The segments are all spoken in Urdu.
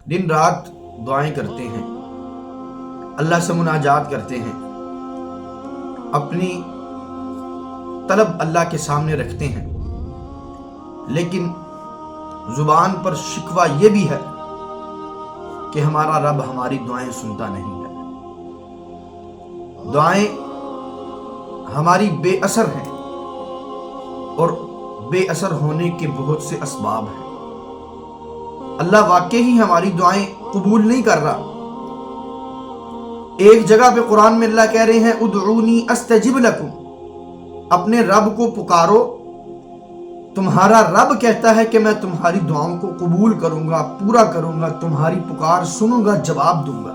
دن رات دعائیں کرتے ہیں، اللہ سے مناجات کرتے ہیں، اپنی طلب اللہ کے سامنے رکھتے ہیں، لیکن زبان پر شکوہ یہ بھی ہے کہ ہمارا رب ہماری دعائیں سنتا نہیں ہے، دعائیں ہماری بے اثر ہیں، اور بے اثر ہونے کے بہت سے اسباب ہیں۔ اللہ واقعی ہماری دعائیں قبول نہیں کر رہا۔ ایک جگہ پہ قرآن میں اللہ کہہ رہے ہیں ادعونی استجب لکم، اپنے رب کو پکارو، تمہارا رب کہتا ہے کہ میں تمہاری دعاؤں کو قبول کروں گا، پورا کروں گا، تمہاری پکار سنوں گا، جواب دوں گا۔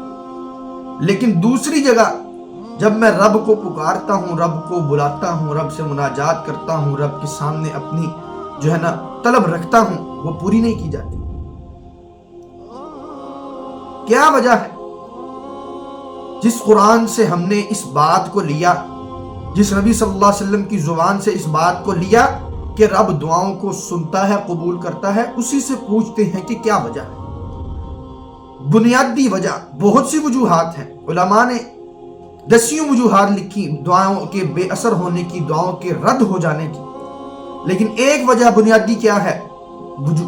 لیکن دوسری جگہ جب میں رب کو پکارتا ہوں، رب کو بلاتا ہوں، رب سے مناجات کرتا ہوں، رب کے سامنے اپنی طلب رکھتا ہوں، وہ پوری نہیں کی جاتی۔ کیا وجہ ہے؟ جس قرآن سے ہم نے اس بات کو لیا، جس نبی صلی اللہ علیہ وسلم کی زبان سے اس بات کو لیا کہ رب دعاؤں کو سنتا ہے، قبول کرتا ہے، اسی سے پوچھتے ہیں کہ کیا وجہ ہے۔ بنیادی وجہ بہت سی وجوہات ہیں، علماء نے دسیوں وجوہات لکھی دعاؤں کے بے اثر ہونے کی، دعاؤں کے رد ہو جانے کی، لیکن ایک وجہ بنیادی کیا ہے؟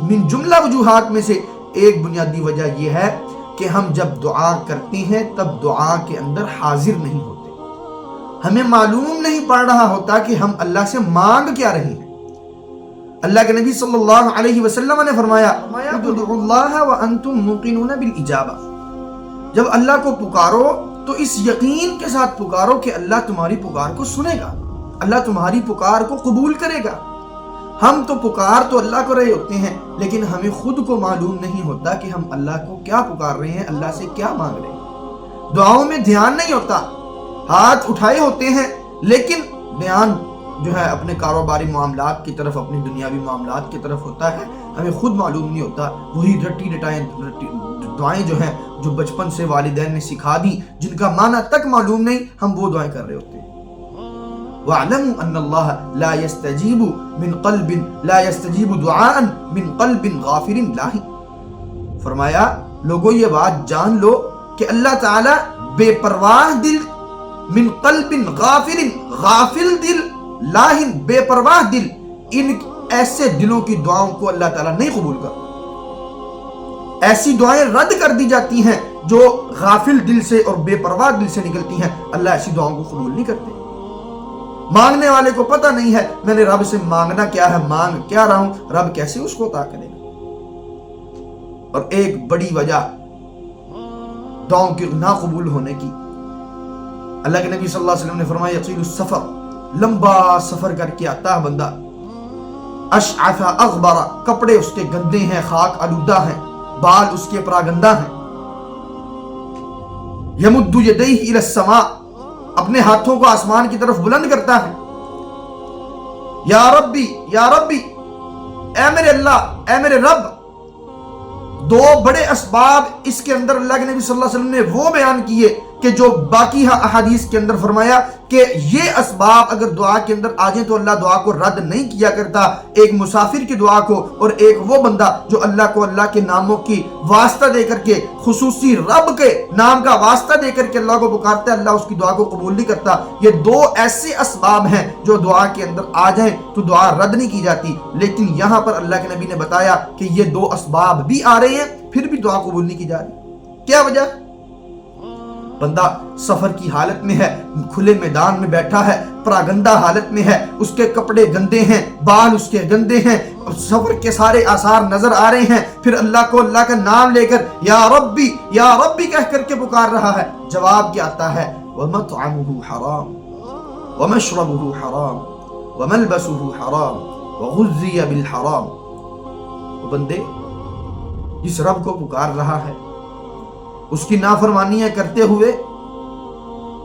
من جملہ وجوہات میں سے ایک بنیادی وجہ یہ ہے کہ ہم جب دعا کرتے ہیں تب دعا کے اندر حاضر نہیں ہوتے، ہمیں معلوم نہیں پڑ رہا ہوتا کہ ہم اللہ سے مانگ کیا رہے ہیں۔ اللہ کے نبی صلی اللہ علیہ وسلم نے فرمایا ادعوا اللہ وانتم موقنون بالاجابہ، جب اللہ کو پکارو تو اس یقین کے ساتھ پکارو کہ اللہ تمہاری پکار کو سنے گا، اللہ تمہاری پکار کو قبول کرے گا۔ ہم تو پکار تو اللہ کو رہے ہوتے ہیں، لیکن ہمیں خود کو معلوم نہیں ہوتا کہ ہم اللہ کو کیا پکار رہے ہیں، اللہ سے کیا مانگ رہے ہیں۔ دعاؤں میں دھیان نہیں ہوتا، ہاتھ اٹھائے ہوتے ہیں، لیکن دھیان اپنے کاروباری معاملات کی طرف، اپنی دنیاوی معاملات کی طرف ہوتا ہے، ہمیں خود معلوم نہیں ہوتا۔ وہی رٹی رٹائیں دعائیں جو بچپن سے والدین نے سکھا دی، جن کا معنی تک معلوم نہیں، ہم وہ دعائیں کر رہے ہوتے ہیں۔ وَاعْلَمُوا أَنَّ اللَّهَ لَا يَسْتَجِيبُ دُعَاءً مِّن قَلْبٍ غَافِلٍ لَاهٍ، فرمایا لوگوں یہ بات جان لو کہ اللہ تعالیٰ بے پرواہ دل، من قلب غافل، غافل دل، لاہن بے پرواہ دل، ان ایسے دلوں کی دعاؤں کو اللہ تعالیٰ نہیں قبول کرتا۔ ایسی دعائیں رد کر دی جاتی ہیں جو غافل دل سے اور بے پرواہ دل سے نکلتی ہیں، اللہ ایسی دعاؤں کو قبول نہیں کرتے۔ مانگنے والے کو پتہ نہیں ہے میں نے رب سے مانگنا کیا ہے، مانگ کیا رہا ہوں، رب کیسے اس کو عطا کرے گا۔ اور ایک بڑی وجہ دعاؤں کے نہ قبول ہونے کی، اللہ کے نبی صلی اللہ علیہ وسلم نے فرمایا یطیل السفر، لمبا سفر کر کے آتا ہے بندہ، اشعث اغبر، کپڑے اس کے گندے ہیں، خاک آلودہ ہیں، بال اس کے پراگندہ ہیں، یمد یدیہ الی السماء، اپنے ہاتھوں کو آسمان کی طرف بلند کرتا ہے، یا ربی یا ربی، اے میرے اللہ، اے میرے رب۔ دو بڑے اسباب اس کے اندر اللہ کے نبی صلی اللہ علیہ وسلم نے وہ بیان کیے کہ جو باقی احادیث کے اندر فرمایا کہ یہ اسباب اگر دعا کے اندر آ جائیں تو اللہ دعا کو رد نہیں کیا کرتا۔ ایک مسافر کی دعا کو، اور ایک وہ بندہ جو اللہ کو اللہ کے ناموں کی واسطہ دے کر کے، خصوصی رب کے نام کا واسطہ دے کر کے اللہ کو پکارتا ہے، اللہ اس کی دعا کو قبول نہیں کرتا۔ یہ دو ایسے اسباب ہیں جو دعا کے اندر آ جائیں تو دعا رد نہیں کی جاتی، لیکن یہاں پر اللہ کے نبی نے بتایا کہ یہ دو اسباب بھی آ رہے ہیں پھر بھی دعا قبول نہیں کی جا رہی۔ کیا وجہ؟ بندہ سفر کی حالت میں ہے، کھلے میدان میں بیٹھا ہے، پراگندہ حالت میں ہے، اس کے کپڑے گندے ہیں، بال اس کے گندے ہیں، سفر کے سارے آثار نظر آ رہے ہیں، پھر اللہ کو اللہ کا نام لے کر یا ربی کہہ کر کے پکار رہا ہے۔ جواب کیا آتا ہے؟ وَمَطْعَمُهُ حَرَامٌ وَمَشْرَبُهُ حَرَامٌ وَمَلْبَسُهُ حَرَامٌ وَغُذِّيَ بِالْحَرَامِ۔ وہ بندے جس رب کو پکار رہا ہے، اس کی نافرمانیاں کرتے ہوئے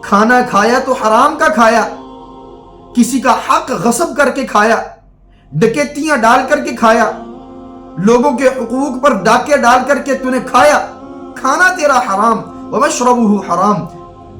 کھانا کھایا تو حرام کا کھایا، کسی کا حق غصب کر کے کھایا، ڈکیتیاں ڈال کر کے کھایا، لوگوں کے حقوق پر ڈاکے ڈال کر کے تو نے کھایا، کھانا تیرا حرام، ومشربہ حرام،